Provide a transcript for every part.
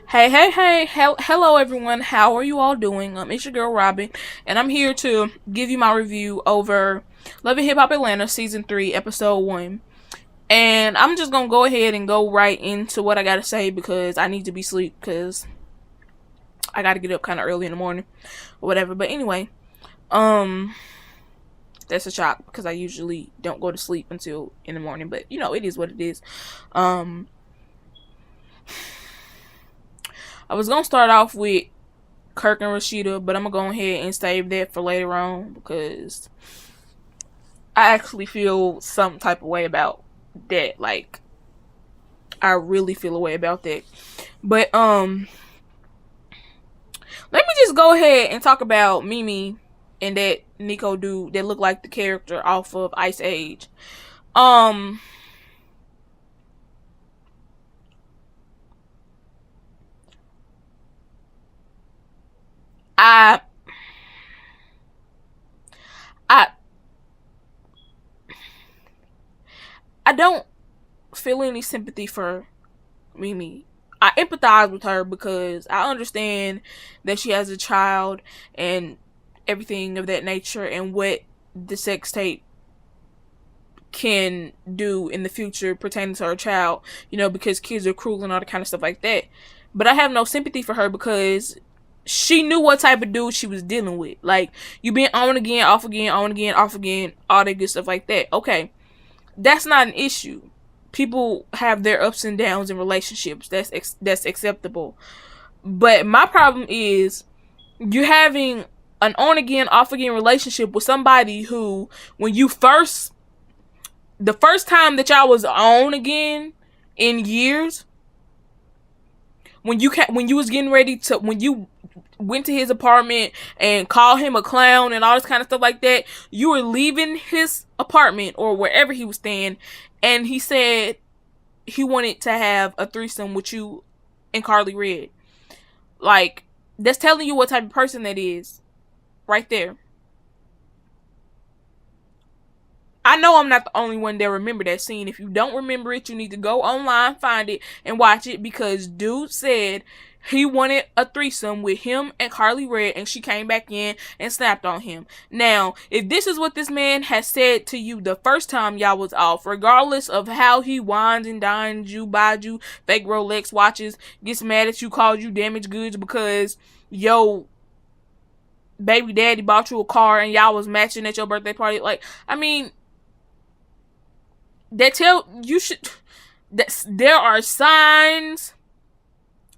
Hello everyone. How are you all doing? It's your girl Robin, and I'm here to give you my review over Love and Hip Hop Atlanta Season 3, Episode 1. And I'm just gonna go ahead and go right into what I gotta say because I need to be asleep because I gotta get up kind of early in the morning or whatever. But anyway, um, that's a shock because I usually don't go to sleep until in the morning. But it is what it is. Um, I was gonna start off with Kirk and Rashida, but I'm gonna go ahead and save that for later on because I actually feel some type of way about that. Like, I really feel a way about that. But let me just go ahead and talk about Mimi and that Nico dude that looked like the character off of Ice Age. Um I I I don't feel any sympathy for Mimi. I empathize with her because I understand that she has a child and everything of that nature and what the sex tape can do in the future pertaining to her child, because kids are cruel and all that kind of stuff like that. But I have no sympathy for her because she knew what type of dude she was dealing with. Like, you been on again, off again, on again, off again, all that good stuff like that. Okay, that's not an issue. People have their ups and downs in relationships. That's acceptable. But my problem is you having an on again, off again relationship with somebody who, when you the first time that y'all was on again in years, when you was getting ready to, when you went to his apartment and called him a clown and all this kind of stuff like that, you were leaving his apartment or wherever he was staying, and he said he wanted to have a threesome with you and Carly Red. Like, that's telling you what type of person that is right there. I know I'm not the only one that remember that scene. If you don't remember it, you need to go online, find it, and watch it, because dude said he wanted a threesome with him and Carly Red, and she came back in and snapped on him. Now, if this is what this man has said to you the first time y'all was off, regardless of how he wines and dines you, buys you fake Rolex watches, gets mad at you, calls you damaged goods because yo baby daddy bought you a car and y'all was matching at your birthday party, like, I mean, that tell you should that there are signs,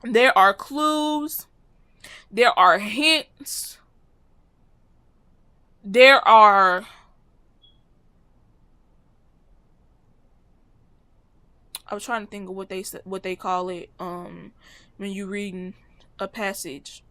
there are clues, there are hints, there are I was trying to think of what they call it when you reading a passage,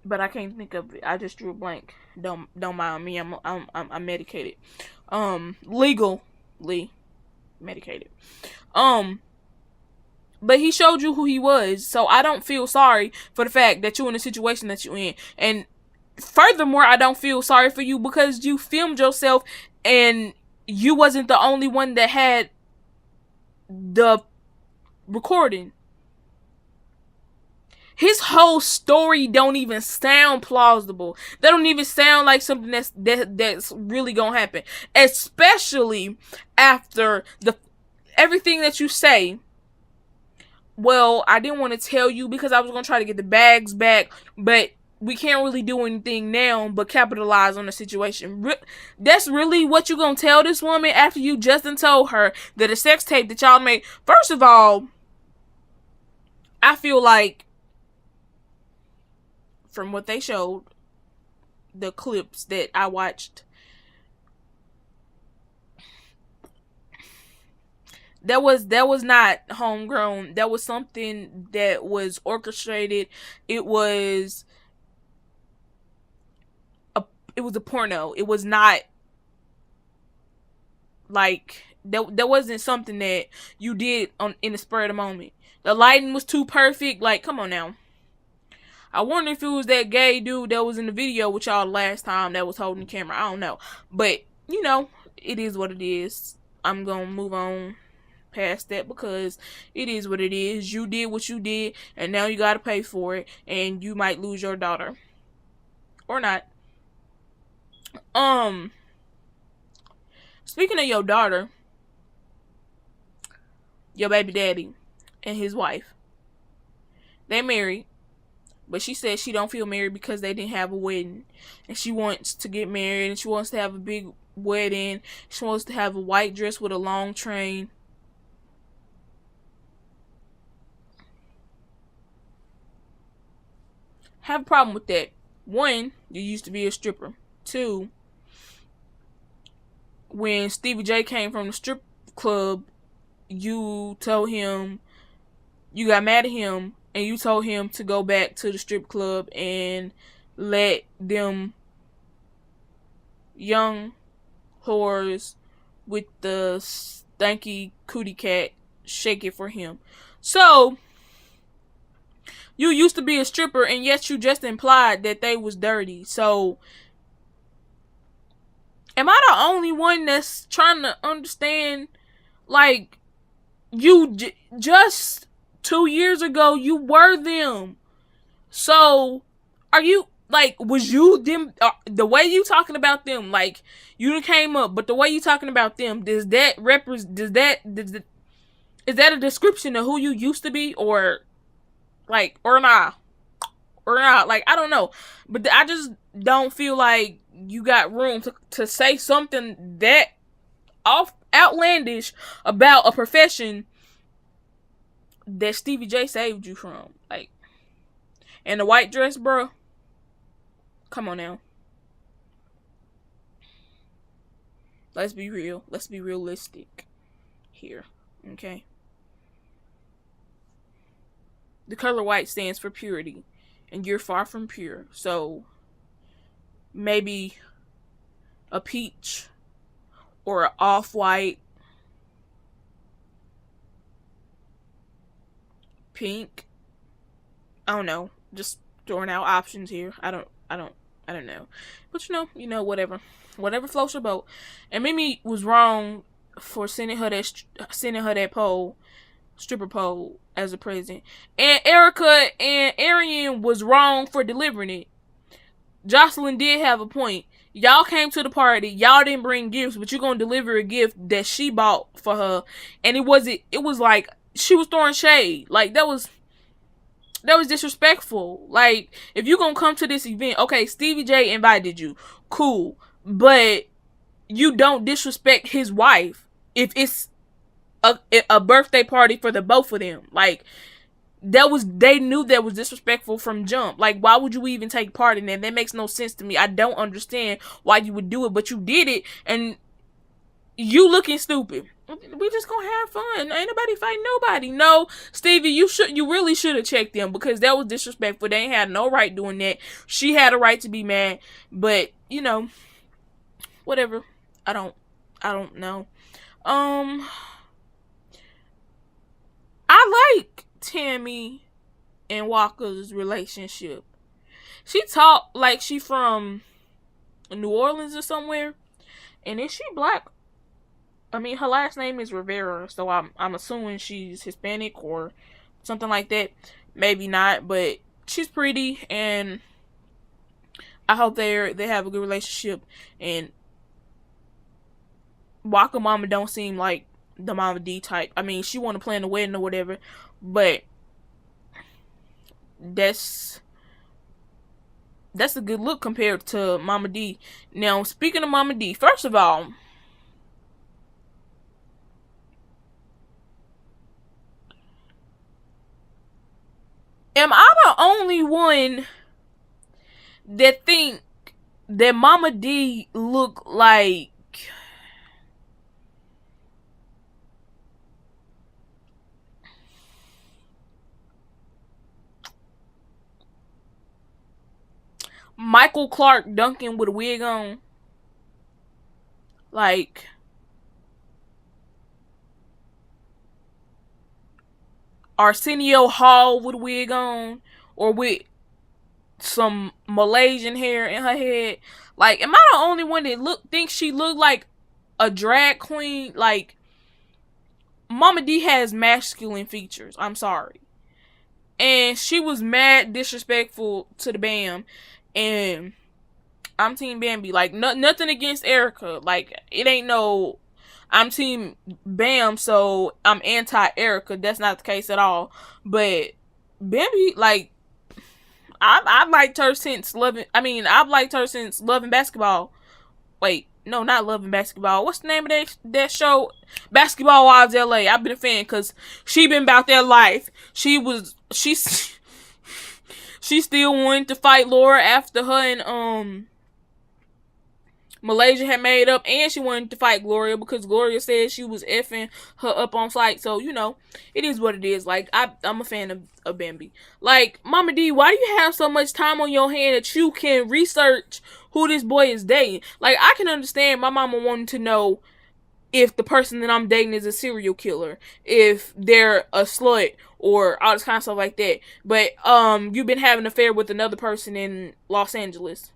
but I can't think of it. I just drew a blank. Don't mind me. I'm medicated. Legally medicated. But he showed you who he was, so I don't feel sorry for the fact that you're in the situation that you're in. And furthermore, I don't feel sorry for you because you filmed yourself and you wasn't the only one that had the recording. His whole story don't even sound plausible. That don't even sound like something that's really gonna happen. Especially after everything that you say. Well, I didn't want to tell you because I was gonna try to get the bags back, but we can't really do anything now but capitalize on the situation. That's really what you gonna tell this woman after you just told her that a sex tape that y'all made? First of all, I feel like, from what they showed, the clips that I watched, that was not homegrown. That was something that was orchestrated. It was a porno. It was not like that wasn't something that you did in the spur of the moment. The lighting was too perfect. Like, come on now. I wonder if it was that gay dude that was in the video with y'all last time that was holding the camera. I don't know. But, it is what it is. I'm going to move on past that because it is what it is. You did what you did, and now you gotta pay for it, and you might lose your daughter. Or not. Speaking of your daughter, your baby daddy and his wife, they married, but she said she don't feel married because they didn't have a wedding, and she wants to get married, and she wants to have a big wedding. She wants to have a white dress with a long train. Have a problem with that. One, you used to be a stripper. Two, when Stevie J came from the strip club, you told him, you got mad at him, and you told him to go back to the strip club and let them young whores with the stanky cootie cat shake it for him. So, you used to be a stripper, and yet you just implied that they was dirty. So, am I the only one that's trying to understand? Like, you just 2 years ago, you were them. So, are you, like, was you them, the way you talking about them, like, you done came up, but the way you talking about them, is that a description of who you used to be, or, like, or not? Like, I don't know. But I just don't feel like you got room to say something that outlandish about a profession that Stevie J saved you from. Like, and the white dress, bro. Come on now. Let's be real. Let's be realistic here. Okay? The color white stands for purity, and you're far from pure. So, maybe a peach or an off-white, pink. I don't know. Just throwing out options here. I don't know. But whatever floats your boat. And Mimi was wrong for sending her that pole, stripper pole, as a present. And Erica and Arian was wrong for delivering it. Jocelyn did have a point. Y'all came to the party. Y'all didn't bring gifts, but you're gonna deliver a gift that she bought for her. And it was like she was throwing shade. Like, that was disrespectful. Like, if you gonna come to this event, okay, Stevie J invited you, cool, but you don't disrespect his wife if it's a birthday party for the both of them. Like, they knew that was disrespectful from jump. Like, why would you even take part in that? That makes no sense to me. I don't understand why you would do it, but you did it, and you looking stupid. We just gonna have fun. Ain't nobody fighting nobody. No, Stevie, you really should have checked them, because that was disrespectful. They ain't had no right doing that. She had a right to be mad, but whatever. I don't know. I like Tammy and Walker's relationship. She talked like she from New Orleans or somewhere. And is she black? I mean, her last name is Rivera, so I'm assuming she's Hispanic or something like that. Maybe not, but she's pretty, and I hope they have a good relationship. And Walker mama don't seem like the Mama D type. I mean, she want to plan the wedding or whatever, but that's a good look compared to Mama D. Now, speaking of Mama D, first of all, am I the only one that think that Mama D look like Michael Clark Duncan with a wig on? Like, Arsenio Hall with a wig on? Or with some Malaysian hair in her head? Like, am I the only one that thinks she look like a drag queen? Like, Mama D has masculine features. I'm sorry. And she was mad disrespectful to the Bam. And I'm Team Bambi. Like, nothing against Erica. Like, it ain't no, I'm Team Bam, so I'm anti-Erica. That's not the case at all. But Bambi, like, I've liked her since I've liked her since Love and Basketball. Wait, no, not Love and Basketball. What's the name of that show? Basketball Wives LA. I've been a fan because she been about that life. She still wanted to fight Laura after her and Malaysia had made up, and she wanted to fight Gloria because Gloria said she was effing her up on flight. So, it is what it is. Like, I'm a fan of Bambi. Like, Mama D, why do you have so much time on your hand that you can research who this boy is dating? Like, I can understand my mama wanting to know if the person that I'm dating is a serial killer, if they're a slut, or all this kind of stuff like that. But, you've been having an affair with another person in Los Angeles.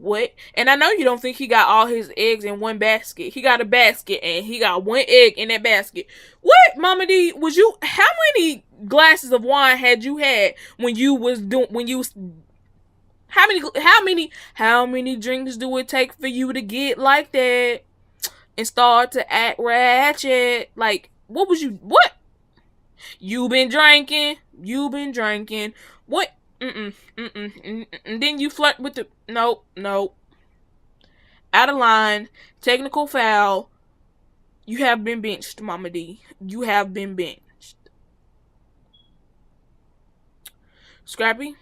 What? And I know you don't think he got all his eggs in one basket. He got a basket and he got one egg in that basket. What, Mama D? How many glasses of wine had you had how many drinks do it take for you to get like that and start to act ratchet? Like, what? You been drinking. What? And then you flirt with the... Nope. Out of line. Technical foul. You have been benched, Mama D. You have been benched. Scrappy?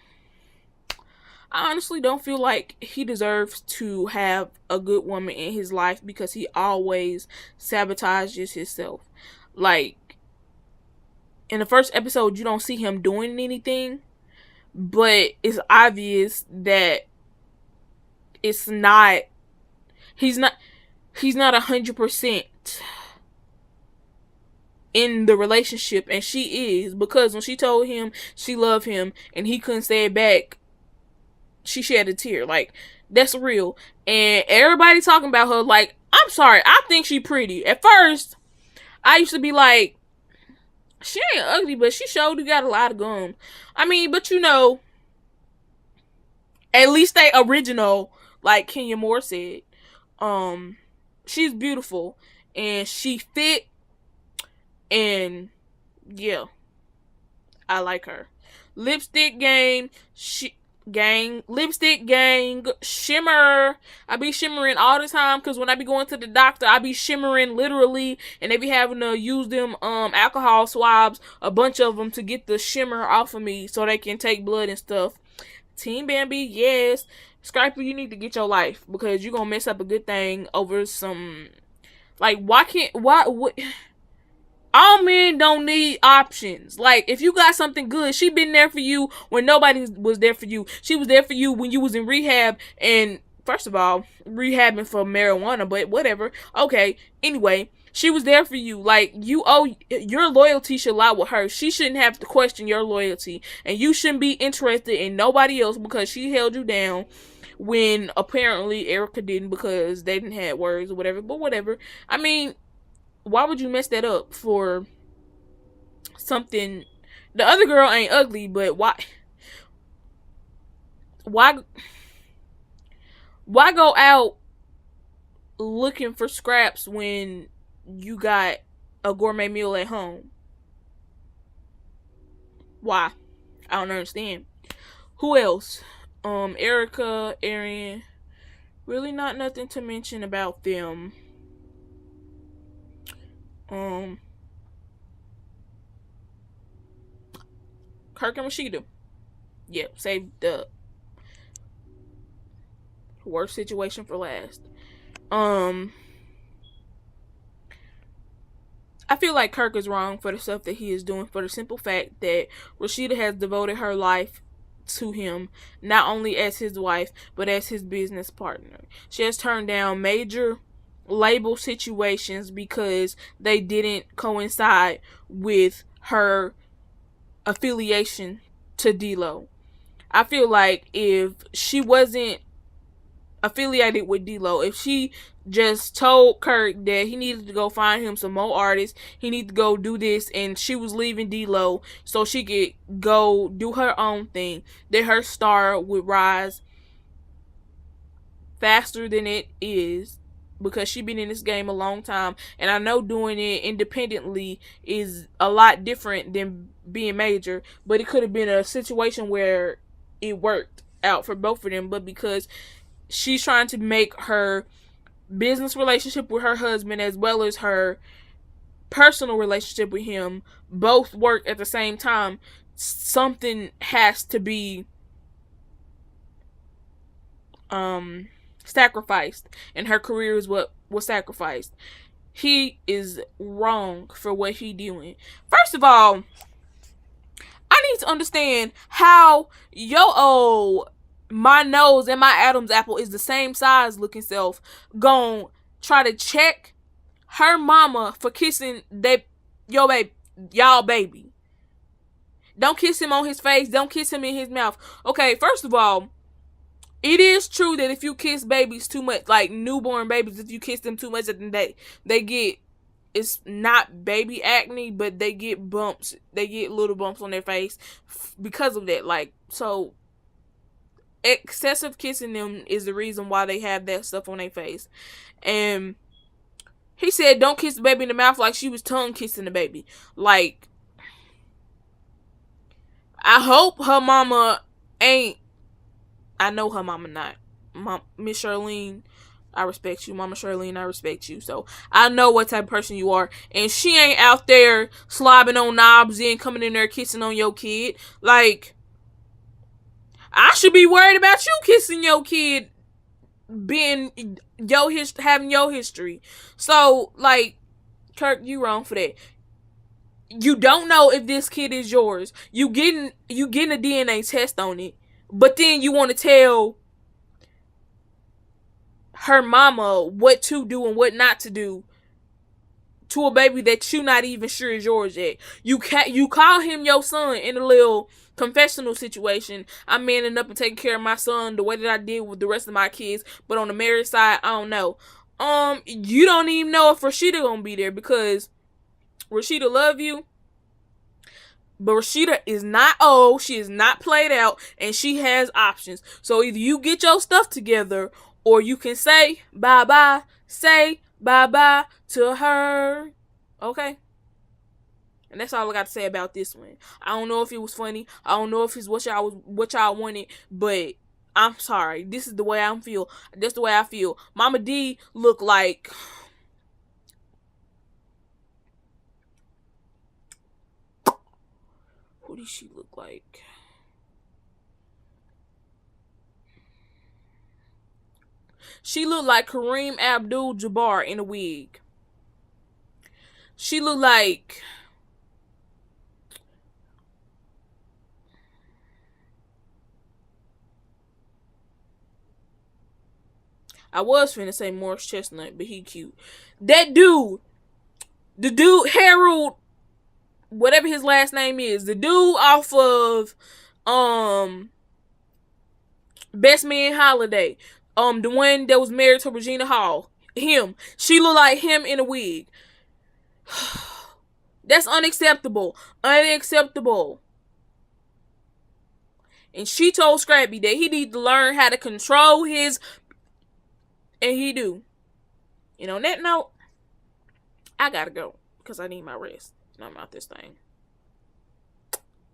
I honestly don't feel like he deserves to have a good woman in his life because he always sabotages himself. Like, in the first episode, you don't see him doing anything. But it's obvious that he's not 100% in the relationship, and she is, because when she told him she loved him and he couldn't say it back, she shed a tear. Like, that's real. And everybody talking about her, like, I'm sorry, I think she pretty. At first, I used to be like, she ain't ugly, but she showed got a lot of gum. I mean, but at least they original, like Kenya Moore said. She's beautiful and she fit, and yeah, I like her. Lipstick gang, lipstick gang, shimmer. I be shimmering all the time because when I be going to the doctor, I be shimmering literally, and they be having to use them alcohol swabs, a bunch of them, to get the shimmer off of me so they can take blood and stuff. Team Bambi, yes. Scrappy, you need to get your life because you're gonna mess up a good thing over some... Like, what? All men don't need options. Like, if you got something good, she been there for you when nobody was there for you. She was there for you when you was in rehab, and first of all, rehabbing for marijuana, but whatever. Okay, anyway, she was there for you. Like, your loyalty should lie with her. She shouldn't have to question your loyalty, and you shouldn't be interested in nobody else because she held you down when apparently Erica didn't because they didn't have words or whatever. But whatever. I mean, why would you mess that up for something? The other girl ain't ugly, but why go out looking for scraps when you got a gourmet meal at home? Why? I don't understand. Who else? Erica, Arian. Really not nothing to mention about them. Kirk and Rashida. Yeah, save the worst situation for last. I feel like Kirk is wrong for the stuff that he is doing, for the simple fact that Rashida has devoted her life to him, not only as his wife, but as his business partner. She has turned down major label situations because they didn't coincide with her affiliation to D-Lo. I feel like if she wasn't affiliated with D-Lo. If she just told Kirk that he needed to go find him some more artists, he needed to go do this, and she was leaving D-Lo so she could go do her own thing, then her star would rise faster than it is, because she been in this game a long time, and I know doing it independently is a lot different than being major, but it could have been a situation where it worked out for both of them. But because she's trying to make her business relationship with her husband as well as her personal relationship with him both work at the same time, something has to be sacrificed, and her career is what was sacrificed. He is wrong for what he doing. First of all, I need to understand how my nose and my Adam's apple is the same size looking self gon' try to check her mama for kissing y'all baby. Don't kiss him on his face. Don't kiss him in his mouth. Okay, first of all, it is true that if you kiss babies too much, like newborn babies, if you kiss them too much, they get, it's not baby acne, but they get bumps. They get little bumps on their face because of that. Like, so excessive kissing them is the reason why they have that stuff on their face. And he said, don't kiss the baby in the mouth, like she was tongue kissing the baby. Like, I hope her mama ain't. I know her mama not. Miss Charlene, I respect you. Mama Charlene, I respect you. So I know what type of person you are. And she ain't out there slobbing on knobs and coming in there kissing on your kid. Like, I should be worried about you kissing your kid, being having your history. So, like, Kirk, you wrong for that. You don't know if this kid is yours. You getting a DNA test on it. But then you want to tell her mama what to do and what not to do to a baby that you not even sure is yours yet. You call him your son in a little confessional situation. I'm manning up and taking care of my son the way that I did with the rest of my kids. But on the marriage side, I don't know. You don't even know if Rashida gonna be there, because Rashida love you. But Rashida is not old, she is not played out, and she has options. So either you get your stuff together, or you can say bye-bye to her. Okay? And that's all I got to say about this one. I don't know if it was funny. I don't know if it's what y'all wanted, but I'm sorry. This is the way I feel. That's the way I feel. Mama D look like... Who does she look like? She looked like Kareem Abdul-Jabbar in a wig. She looked like... I was finna say Morris Chestnut, but he cute. That dude, the dude, Harold, whatever his last name is, the dude off of Best Man Holiday, the one that was married to Regina Hall, him. She looked like him in a wig. That's unacceptable. Unacceptable. And she told Scrappy that he need to learn how to control his... And he do. And on that note, I gotta go, because I need my rest. And I'm out this thing.